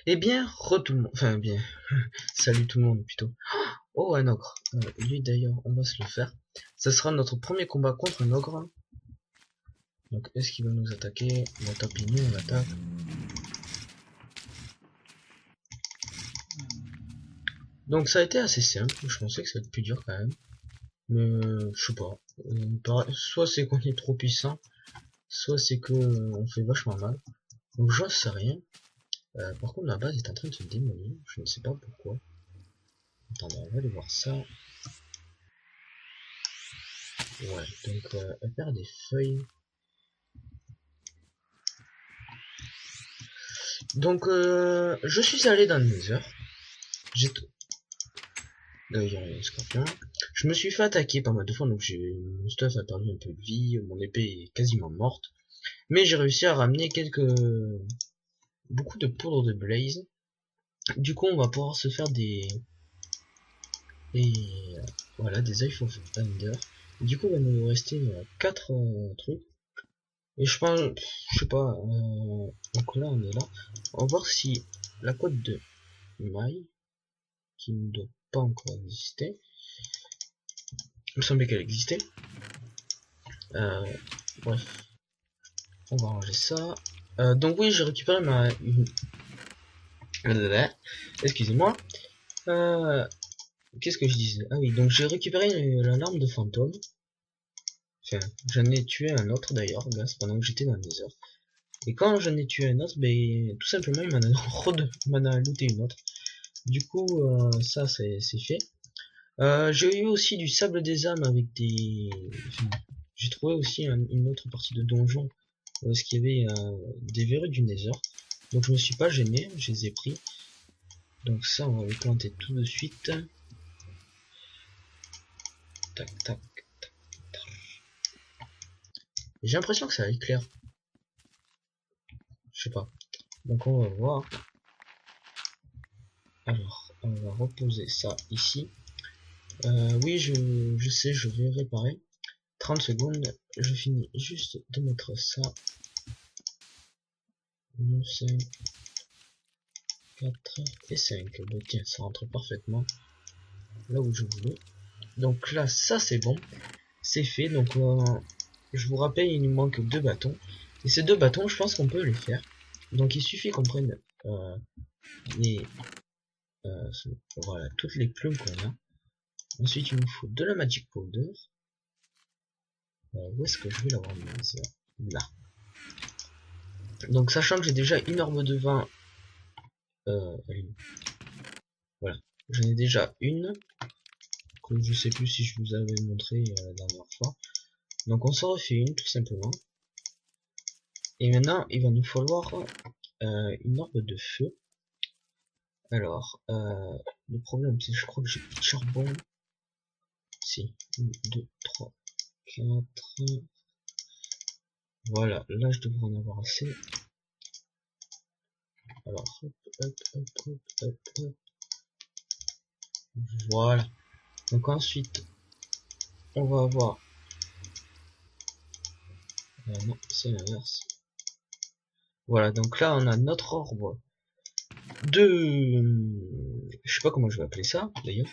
Eh bien, tout le monde. Enfin, bien. Salut tout le monde, plutôt. Oh, un ogre. Lui, d'ailleurs, on va se le faire. Ça sera notre premier combat contre un ogre. Donc, est-ce qu'il va nous attaquer? Bon, tant pis, nous, on l'attaque. Donc, ça a été assez simple. Je pensais que ça allait être plus dur quand même. Mais, je sais pas. Soit c'est qu'on est trop puissant, soit c'est que on fait vachement mal. Donc, j'en sais rien. Par contre, la base est en train de se démolir. Je ne sais pas pourquoi. Attendez, on va aller voir ça. Ouais, donc, elle perd des feuilles. Donc, je suis allé dans le Nether. J'ai d'ailleurs un scorpion. Je me suis fait attaquer pas mal de fois, donc mon stuff a perdu un peu de vie, mon épée est quasiment morte. Mais j'ai réussi à ramener beaucoup de poudre de blaze. Du coup, on va pouvoir se faire des, voilà, des Eye of Thunder. Du coup, il va nous rester 4 trucs. Et je pense, je sais pas, donc là, on est là. On va voir si la côte de maille, qui ne doit pas encore exister, il me semblait qu'elle existait. Euh, bref, on va ranger ça. Donc oui, j'ai récupéré excusez-moi. Euh, Qu'est-ce que je disais? Ah oui, donc j'ai récupéré l'alarme de fantôme. Enfin, j'en ai tué un autre d'ailleurs, pendant que j'étais dans le désert. Et quand j'en ai tué un autre, ben tout simplement il m'en a looté une autre. Du coup, ça c'est fait. J'ai eu aussi du sable des âmes avec des... Enfin, j'ai trouvé aussi une autre partie de donjon où est-ce qu'il y avait des verrues du Nether. Donc je me suis pas gêné, je les ai pris. Donc ça on va les planter tout de suite. Tac tac tac tac. J'ai l'impression que ça éclaire. Je sais pas. Donc on va voir. Alors on va reposer ça ici. Oui je sais, je vais réparer. 30 secondes, je finis juste de mettre ça. 5, 4 et 5. Bon, tiens, ça rentre parfaitement là où je voulais. Donc là, ça c'est bon. C'est fait. Donc je vous rappelle, il nous manque 2 bâtons. Et ces 2 bâtons, je pense qu'on peut les faire. Donc il suffit qu'on prenne les, euh, voilà, toutes les plumes qu'on a. Ensuite, il nous faut de la magic powder. Où est-ce que je vais l'avoir mise? Là. Donc sachant que j'ai déjà une orbe de vin, voilà, j'en ai déjà une que je sais plus si je vous avais montré la dernière fois. Donc on s'en refait une tout simplement. Et maintenant il va nous falloir une orbe de feu. Alors le problème c'est que je crois que j'ai plus de charbon. Si, 1, 2, 3, 4. Voilà, là je devrais en avoir assez. Alors hop, hop, hop, hop, hop, hop. Voilà. Donc ensuite on va avoir... non, c'est l'inverse. Voilà, donc là on a notre orbe de... Je sais pas comment je vais appeler ça d'ailleurs.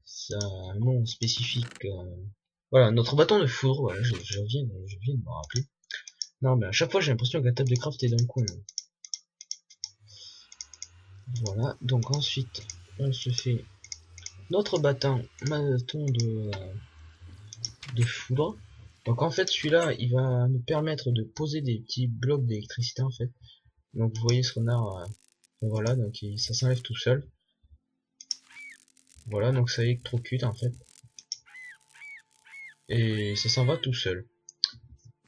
C'est un nom spécifique. Voilà, notre bâton de foudre, voilà, je viens de me rappeler. Non, mais à chaque fois j'ai l'impression que la table de craft est dans le coin. Voilà, donc ensuite on se fait notre bâton de foudre. Donc en fait celui-là il va nous permettre de poser des petits blocs d'électricité en fait. Donc vous voyez ce renard, voilà, donc ça s'enlève tout seul. Voilà, donc ça électrocute en fait. Et ça s'en va tout seul.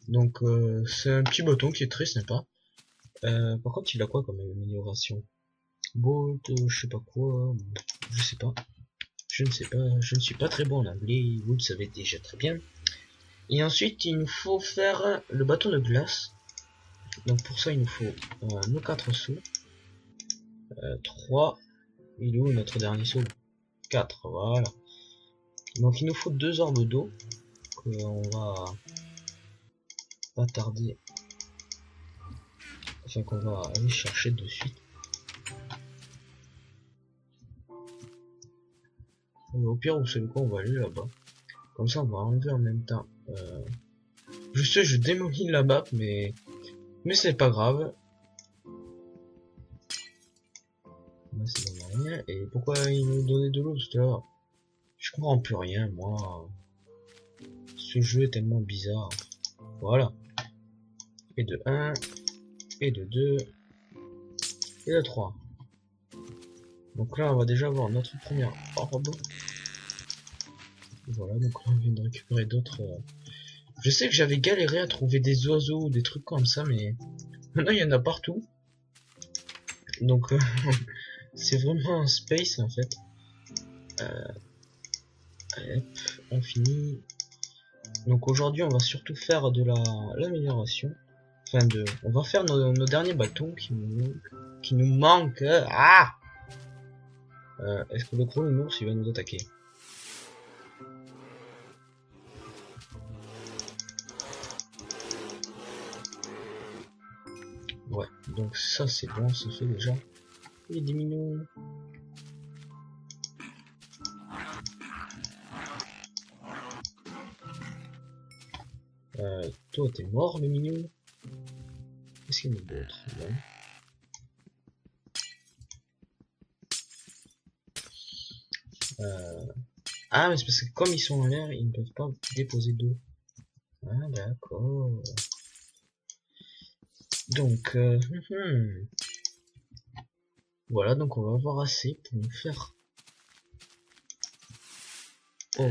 Donc c'est un petit bâton qui est très sympa. Par contre il a quoi comme amélioration? Bolt, je sais pas quoi, je sais pas. Je ne sais pas, je ne suis pas très bon en anglais, vous le savez déjà très bien. Et ensuite il nous faut faire le bâton de glace. Donc pour ça il nous faut nos 4 sous. 3. Il est où notre dernier saut? 4, voilà. Donc il nous faut 2 orbes d'eau. On va pas tarder. Enfin qu'on va aller chercher de suite. au pire, vous savez quoi, on va aller là-bas. Comme ça, on va enlever en même temps. Je sais, je démolis la map, mais c'est pas grave. Là, c'est rien. Et pourquoi il nous donnait de l'eau tout à l'heure? Je comprends plus rien, moi. Ce jeu est tellement bizarre. Voilà. Et de 1, et de 2, et de 3. Donc là, on va déjà avoir notre première orbe. Voilà, donc là, on vient de récupérer d'autres. Je sais que j'avais galéré à trouver des oiseaux ou des trucs comme ça, mais maintenant il y en a partout. Donc c'est vraiment un space en fait. Hop, on finit. Donc aujourd'hui, on va surtout faire de l'amélioration. Enfin, on va faire nos derniers bâtons qui nous manquent. Ah! Est-ce que le gros nounours il va nous attaquer? Ouais, donc ça c'est bon, c'est fait déjà. Il est des mignons. Toi t'es mort le mignon. Qu'est-ce qu'il y a d'autre? Ah mais c'est parce que comme ils sont en l'air, ils ne peuvent pas déposer d'eau. Ah d'accord. Donc voilà, donc on va avoir assez pour nous faire. Oh.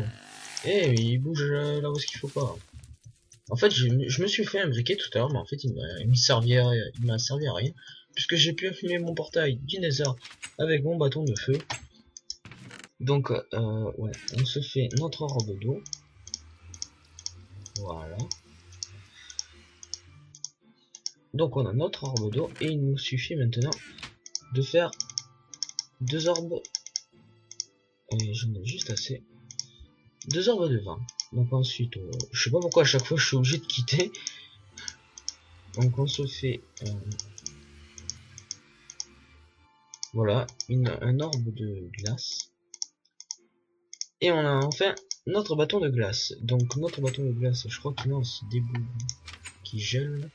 Eh, mais il bouge là où est-ce qu'il faut pas. En fait, je me suis fait un briquet tout à l'heure, mais en fait, il m'a servi à rien. Puisque j'ai pu allumer mon portail du Nether avec mon bâton de feu. Donc, ouais, on se fait notre orbe d'eau. Voilà. Donc, on a notre orbe d'eau et il nous suffit maintenant de faire 2 orbes. Et j'en ai juste assez. 2 orbes de vin. Donc ensuite, je sais pas pourquoi à chaque fois je suis obligé de quitter. Donc on se fait voilà un orbe de glace. Et on a enfin notre bâton de glace. Donc notre bâton de glace, je crois qu'il lance des boules qui gèlent.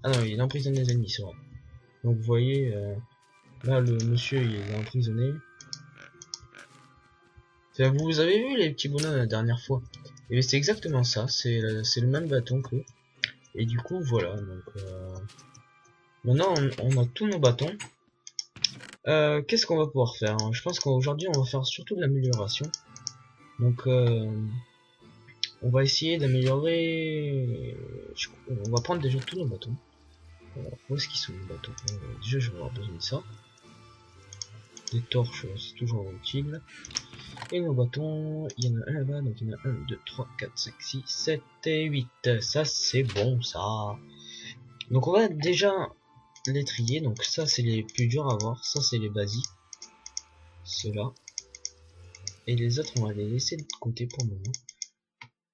Ah non, il emprisonne les ennemis, c'est vrai. Donc vous voyez, là le monsieur il est emprisonné. Enfin, vous avez vu les petits bonhommes la dernière fois. Et c'est exactement ça, c'est le même bâton que. Et du coup voilà, donc maintenant on a tous nos bâtons. Qu'est-ce qu'on va pouvoir faire? Je pense qu'aujourd'hui on va faire surtout de l'amélioration. Donc on va essayer d'améliorer. On va prendre déjà tous nos bâtons. Alors, où est-ce qu'ils sont les bâtons? Déjà je vais avoir besoin de ça. Des torches c'est toujours utile. Et nos bâtons, il y en a un là-bas, donc il y en a 1, 2, 3, 4, 5, 6, 7 et 8. Ça c'est bon ça. Donc on va déjà les trier. Donc ça c'est les plus durs à avoir. Ça c'est les basiques. Ceux-là. Et les autres on va les laisser de côté pour le moment.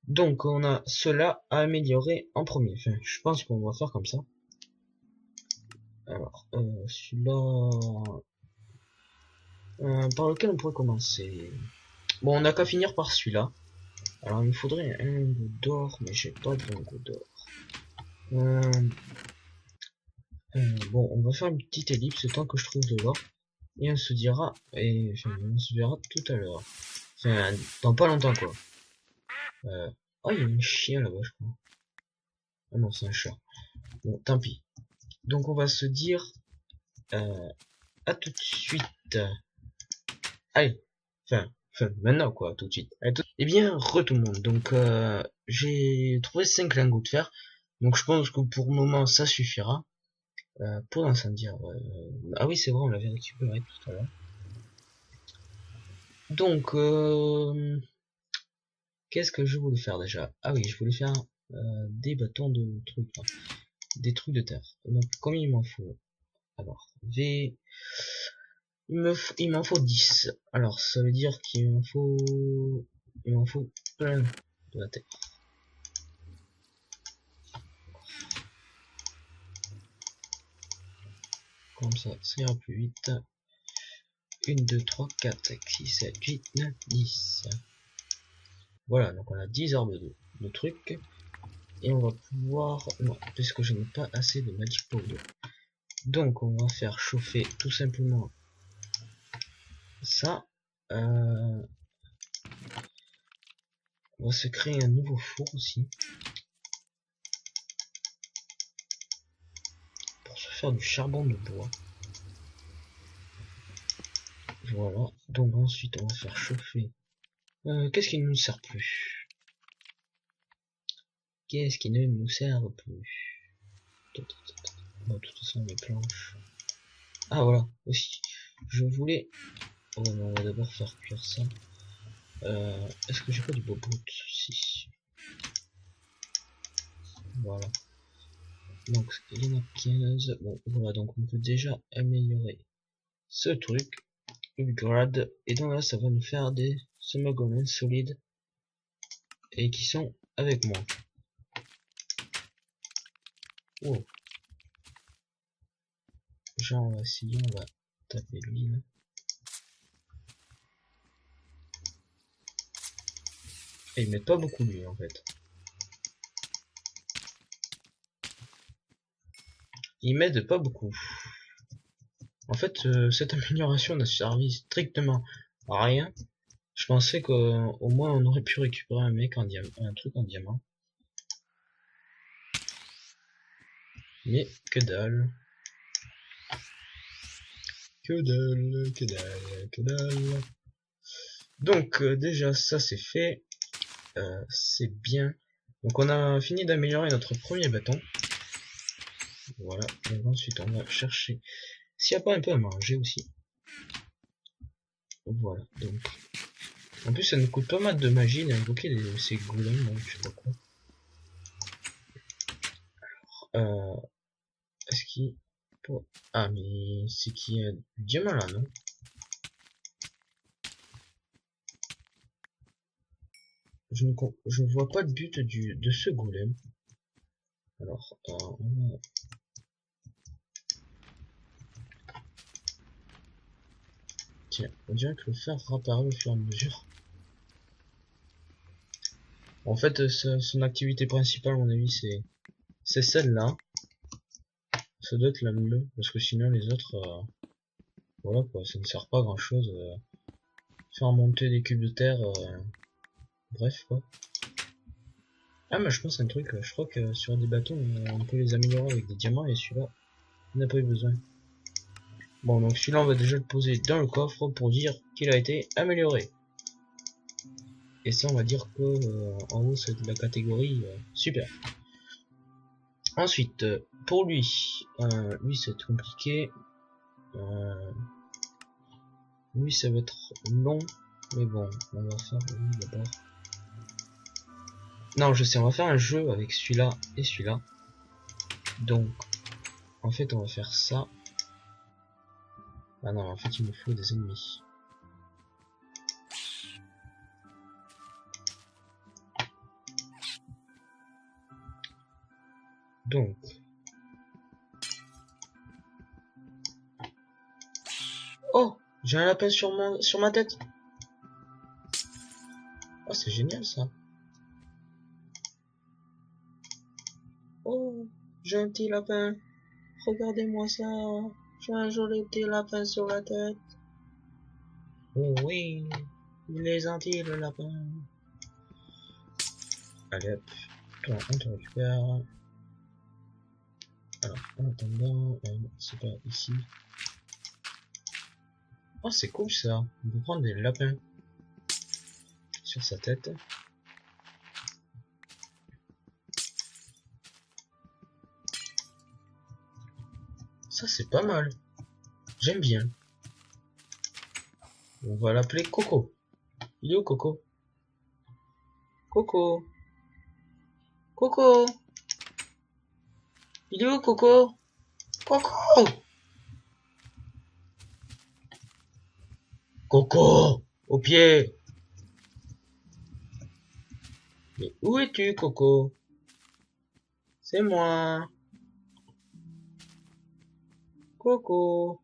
Donc on a cela à améliorer en premier. Enfin, je pense qu'on va faire comme ça. Alors, celui-là... par lequel on pourrait commencer? Bon, on n'a qu'à finir par celui-là. Alors il me faudrait un lingot d'or, mais j'ai pas de lingot d'or. Bon, on va faire une petite ellipse tant que je trouve de l'or. Et on se dira... Et enfin, on se verra tout à l'heure. Enfin, dans pas longtemps quoi. Oh, il y a un chien là-bas, je crois. Ah non, c'est un chat. Bon, tant pis. Donc on va se dire... à tout de suite. Allez, maintenant quoi, tout de suite. Eh bien, tout le monde. Donc, j'ai trouvé 5 lingots de fer. Donc, je pense que pour le moment, ça suffira. Pour l'incendiaire. Ah oui, c'est vrai, on l'avait récupéré tout à l'heure. Donc, qu'est-ce que je voulais faire déjà? Ah oui, je voulais faire des bâtons de trucs, là. Des trucs de terre. Donc, combien il m'en faut? Alors, V... Il m'en faut 10. Alors, ça veut dire qu'il m'en faut... Il m'en faut plein de la terre. Comme ça ira plus vite. 1, 2, 3, 4, 5, 6, 7, 8, 9, 10. Voilà, donc on a 10 orbes de trucs. Et on va pouvoir... Non, puisque je n'ai pas assez de Magic Powder. Donc on va faire chauffer tout simplement ça. On va se créer un nouveau four aussi. Pour se faire du charbon de bois. Voilà. Donc ensuite on va faire chauffer. Qu'est-ce qui ne nous sert plus? Qu'est-ce qui ne nous sert plus? Bon, de toute façon les planches. Ah voilà, aussi. Je voulais... Oh non, on va d'abord faire cuire ça. Est-ce que j'ai pas du beau brut? Si. Voilà. Donc il y en a 15. Bon voilà, donc on peut déjà améliorer ce truc. Upgrade. Et donc là ça va nous faire des semi solides. Et qui sont avec moi. Oh. Genre on va essayer, on va taper lui là. Et ils mettent pas beaucoup lui en fait. Ils m'aident pas beaucoup. En fait, cette amélioration n'a servi strictement à rien. Je pensais qu'au moins on aurait pu récupérer un mec en diamant, un truc en diamant. Mais que dalle. Que dalle, que dalle, que dalle. Donc déjà ça c'est fait. C'est bien. Donc on a fini d'améliorer notre premier bâton. Voilà. Donc ensuite on va chercher s'il n'y a pas un peu à manger aussi. Voilà. Donc en plus ça nous coûte pas mal de magie d'invoquer ces golems, donc je sais pas quoi. Est-ce qu'il... Ah mais c'est qu'il y a du diamant là, non? Je ne vois pas de but de ce golem. Alors, tiens, on dirait que le fer réapparaît au fur et à mesure. En fait, son activité principale, à mon avis, c'est celle-là. Ça doit être la mieux, parce que sinon les autres, voilà quoi, ça ne sert pas à grand chose. Faire monter des cubes de terre, bref quoi. Ah mais je pense à un truc, je crois que sur des bateaux, on peut les améliorer avec des diamants et celui-là, on n'a pas eu besoin. Bon, donc celui-là, on va déjà le poser dans le coffre pour dire qu'il a été amélioré. Et ça, on va dire que en haut, c'est de la catégorie super. Ensuite, pour lui, c'est compliqué. Lui, ça va être long. Mais bon, on va faire lui d'abord. Non, je sais, on va faire un jeu avec celui-là et celui-là. Donc, en fait, on va faire ça. Ah non, en fait, il me faut des ennemis. Donc, oh, j'ai un lapin sur ma tête. Oh, c'est génial ça. Oh, j'ai un petit lapin. Regardez-moi ça. J'ai un joli petit lapin sur la tête. Oh oui, il est gentil le lapin. Allez hop, toi on te récupère. Alors, en attendant, c'est pas ici. Oh, c'est cool ça. On peut prendre des lapins sur sa tête. Ça, c'est pas mal. J'aime bien. On va l'appeler Coco. Il est où Coco? Coco. Coco. Il est où Coco? Coco. Coco. Au pied. Mais où es-tu Coco? C'est moi. Coco.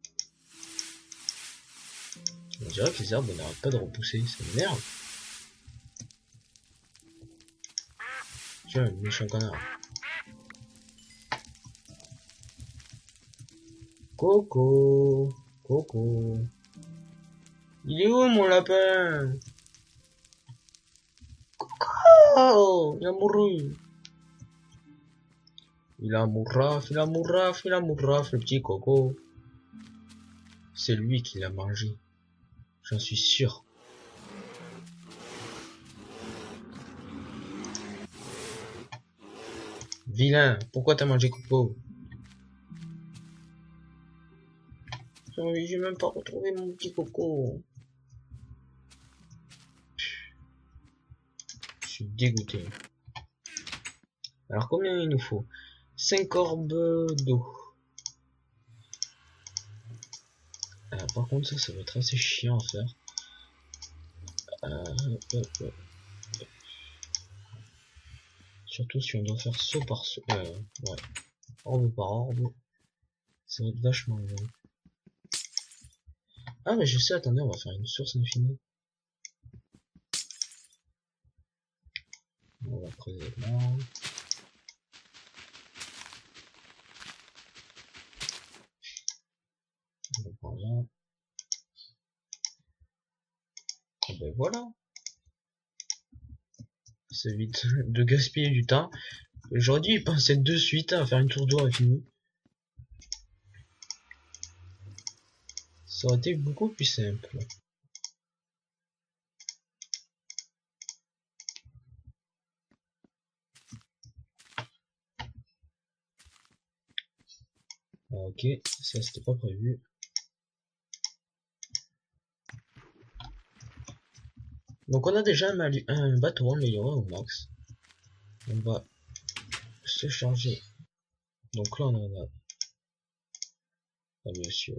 On dirait que les herbes n'arrêtent pas de repousser, ça m'énerve. Tiens, le méchant connard. Coco, Coco. Il est où mon lapin? Coco, il a mouru. Il a mourraf, il a mourraf, il a mourraf, le petit Coco. C'est lui qui l'a mangé. J'en suis sûr. Vilain, pourquoi t'as mangé Coco? J'ai même pas retrouvé mon petit Coco. Je suis dégoûté. Alors combien il nous faut? 5 orbes d'eau. Par contre ça va être assez chiant à faire. Surtout si on doit faire saut par saut. Ouais. Orbe par orbe. Ça va être vachement long. Ah mais je sais, attendez, on va faire une source infinie. On va creuser là. On va prendre là. Et ben voilà. Ça évite de gaspiller du temps. J'aurais dû y penser de suite à faire une tour d'eau infinie. Ça aurait été beaucoup plus simple. Ok, ça c'était pas prévu. Donc on a déjà un bateau amélioré au max. On va se charger. Donc là on en a. Ah mais aussi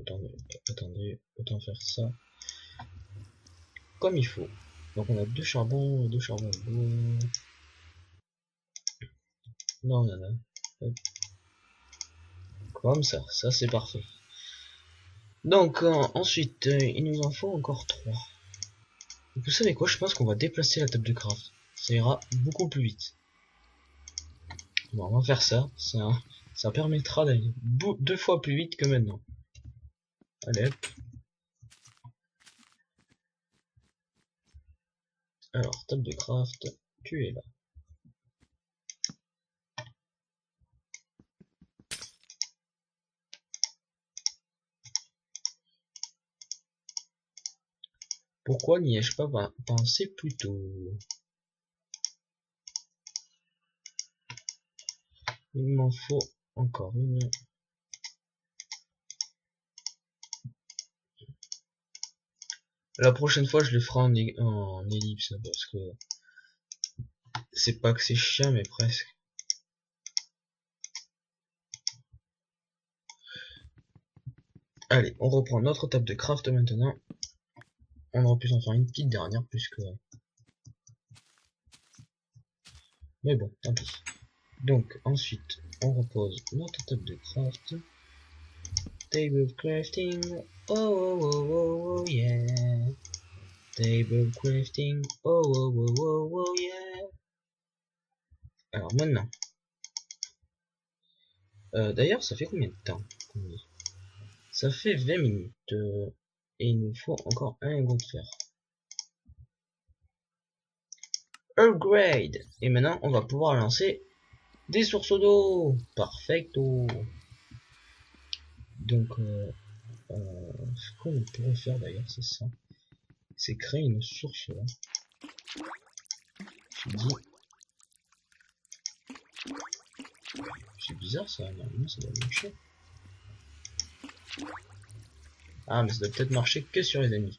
attendez, autant faire ça comme il faut. Donc on a deux charbons bleu. Là on en a. Hop. Comme ça c'est parfait. Donc ensuite il nous en faut encore 3. Vous savez quoi, je pense qu'on va déplacer la table de craft. Ça ira beaucoup plus vite. Bon, on va faire ça. Ça permettra d'aller 2 fois plus vite que maintenant. Allez hop. Alors, table de craft, tu es là. Pourquoi n'y ai-je pas pensé plus tôt? Il m'en faut encore une. La prochaine fois, je le ferai en ellipse parce que c'est pas que c'est chiant, mais presque. Allez, on reprend notre table de craft maintenant. On aurait pu s'en faire une petite dernière puisque. Mais bon, tant pis. Donc ensuite, on repose notre table de craft. Table crafting, oh yeah. Table crafting, oh yeah. Alors maintenant, d'ailleurs ça fait combien de temps? Ça fait 20 minutes, et il nous faut encore un lingot de fer. Upgrade. Et maintenant on va pouvoir lancer des sources d'eau. Perfecto. Donc ce qu'on pourrait faire d'ailleurs, c'est ça. C'est créer une source là. Je dis. C'est bizarre ça, normalement ça doit marcher. Ah mais ça doit peut-être marcher que sur les ennemis.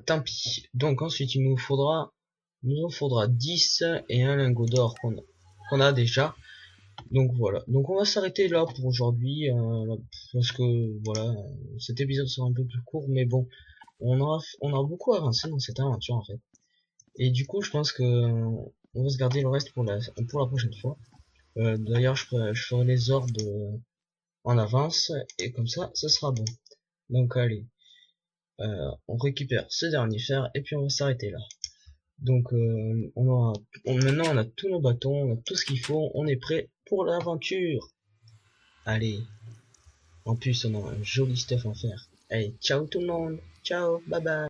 Tant pis. Donc ensuite il nous en faudra 10 et un lingot d'or qu'on a déjà. Donc voilà. Donc on va s'arrêter là pour aujourd'hui parce que voilà, cet épisode sera un peu plus court, mais bon, on a beaucoup avancé dans cette aventure en fait. Et du coup je pense que on va se garder le reste pour la prochaine fois. D'ailleurs je ferai les ordres en avance et comme ça ce sera bon. Donc allez. on récupère ce dernier fer et puis on va s'arrêter là. Donc maintenant on a tous nos bâtons, on a tout ce qu'il faut, on est prêt pour l'aventure. Allez, en plus on a un joli stuff à faire. Allez, ciao tout le monde, ciao, bye bye.